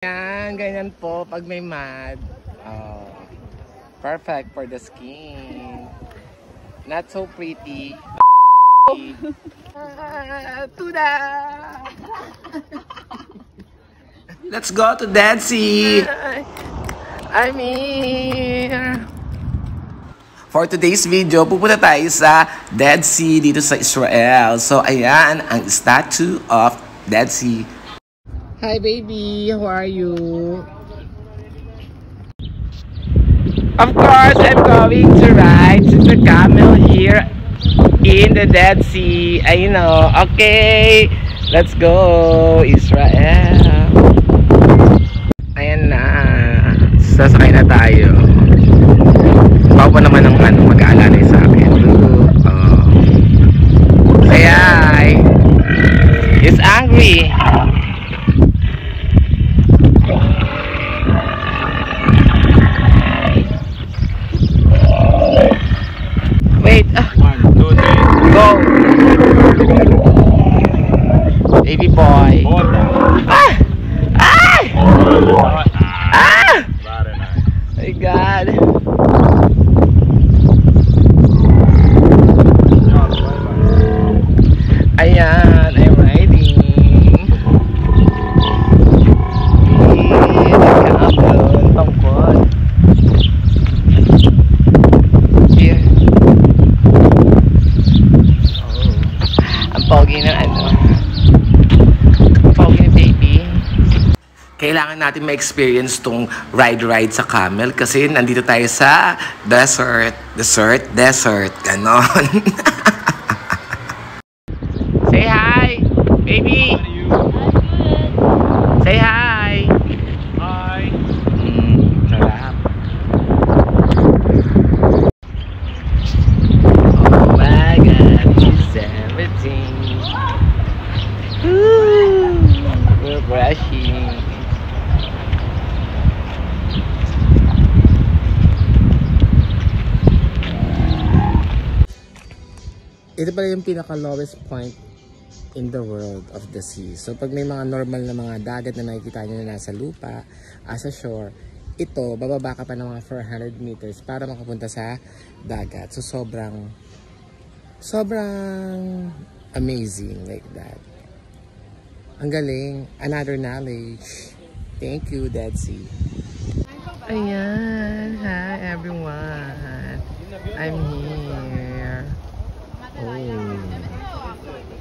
Yan, ganyan po pag may mud. Oh, perfect for the skin. Not so pretty. Tuda! Let's go to Dead Sea! I'm here! For today's video, pupunta tayo sa Dead Sea dito sa Israel. So, ayan ang statue of Dead Sea. Hi baby, how are you? Of course, I'm going to ride the camel here in the Dead Sea. I know. Okay, let's go Israel. Ayan na, sasakay na tayo. Papa naman ang mag-aalalay sa akin. Oh. Say hi. He's angry. Wait. 1, 2, 3. Go. Baby boy. Ah! Ah! Ah! My God. Ayan, I'm riding. Tungkol. Here. Oh. Ang pogi ng ano. Ang pogi ng baby. Kailangan natin ma-experience tong ride sa camel kasi nandito tayo sa desert. Ganon. Say hi, baby. Say hi. Hi. Sarap. Oh my God, he's everything. Woo, we're brushing. Ito pala yung pinaka-lowest point in the world of the sea. So pag may mga normal na mga dagat na nakikita nyo na nasa lupa, sa shore, ito, bababa ka pa ng mga 400 meters para makapunta sa dagat. So sobrang amazing like that. Ang galing. Another knowledge. Thank you, Dead Sea. Ayan. Hi, everyone. I'm here. Oh,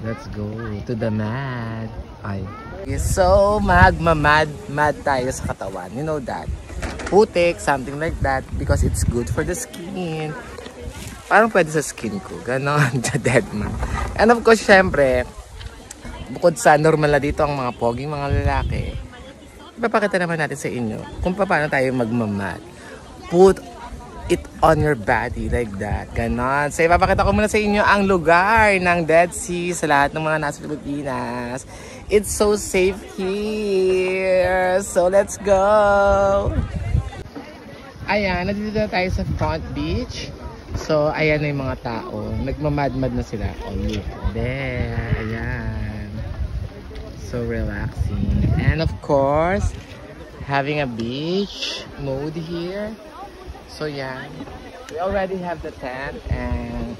let's go to the mad. Ay. So, mad tayo sa katawan. You know that. Putik, something like that. Because it's good for the skin. Parang pwede sa skin ko. Ganon, the dead man. And of course, syempre, bukod sa normal na dito ang mga poging mga lalaki, ipapakita naman natin sa inyo kung paano tayo magmamad. Put it on your body like that. Ganon. So, ipapakita ko muna sa inyo ang lugar ng Dead Sea sa lahat ng mga nasa Pilipinas. It's so safe here. So, let's go! Ayan, nandito na tayo sa front beach. So, ayan na yung mga tao. Nagmamad-mad na sila. Oh, look. There. Ayan. So, relaxing. And of course, having a beach mode here. So yeah, we already have the tent and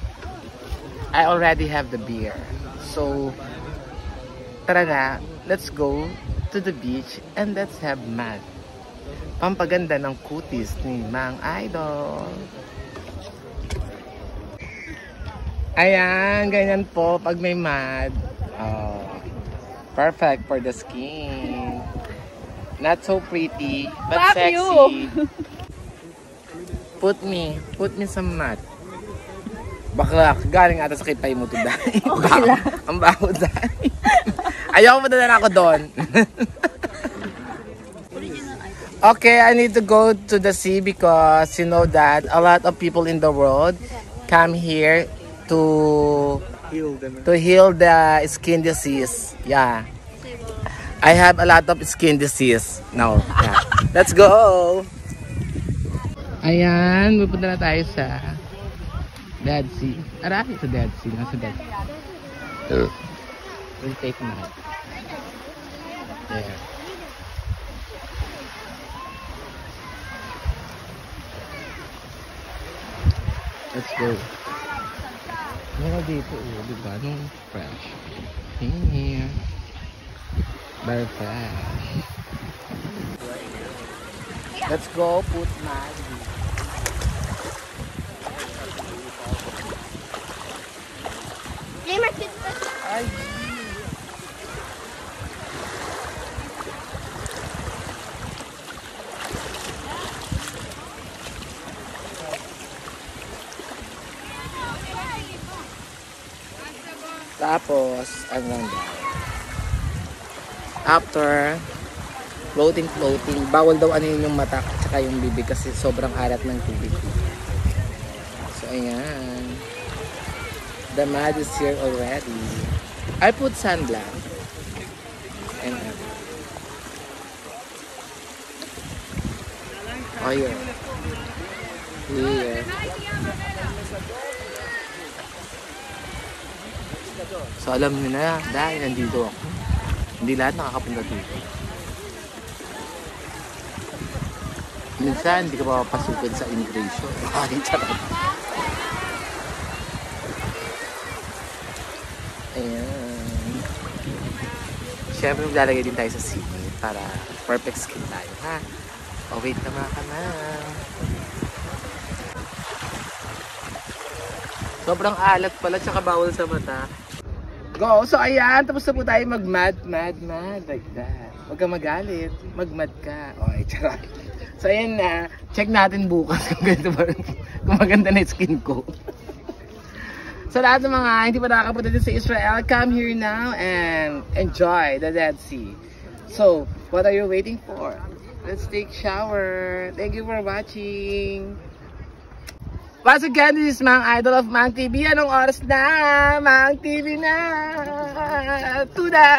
I already have the beer. So tara na, let's go to the beach and let's have mud. Pampaganda ng kutis ni Mang Idol. Ayan, ganyan po pag may mud. Oh, perfect for the skin. Not so pretty, but sexy. Put me some mud. Bakla, galing ata sa kitay mo to dahil. Okay lang. Ang baho dahil. Ayaw mo na ako doon. Okay, I need to go to the sea because you know that a lot of people in the world come here to heal the skin disease. Yeah. I have a lot of skin disease now. Yeah. Let's go! Ayan, pupunta na tayo sa Dead Sea. Araki sa Dead Sea. Nasa Dead Sea. We'll take mud. There. Let's go. Meron dito, diba? Nung fresh. Here. Very fresh. Let's go, put Maggie. Ay! Tapos, ano lang daw. After floating, bawal daw ano yung mata at saka yung bibig kasi sobrang alat ng tubig. So, ayan. The mud is here already. I put sandblock. And oh, yeah. Here. So, alam nyo na, dahil nandito ako. Hindi lahat nakakapunta dito. Minsan, hindi ka papapasukin sa immigration. Ay, charot. Ayan. Siyempre, maglalagay din tayo sa sili para perfect skin tayo, ha? Oh, wait naman ka na. Sobrang alat pala, tsaka bawal sa mata. Go! So, ayan. Tapos na po tayo mag-mad like that. Huwag kang magalit. Mag-mad ka. Okay, charot. So, ayan na. Check natin bukas kung maganda na yung skin ko. Sa lahat ng mga hindi pa nakakapunta din sa Israel, come here now and enjoy the Dead Sea. So, what are you waiting for? Let's take shower. Thank you for watching. Once again, this is Mang Idol of Mang TV. Anong oras na? Mang TV na! Tuda!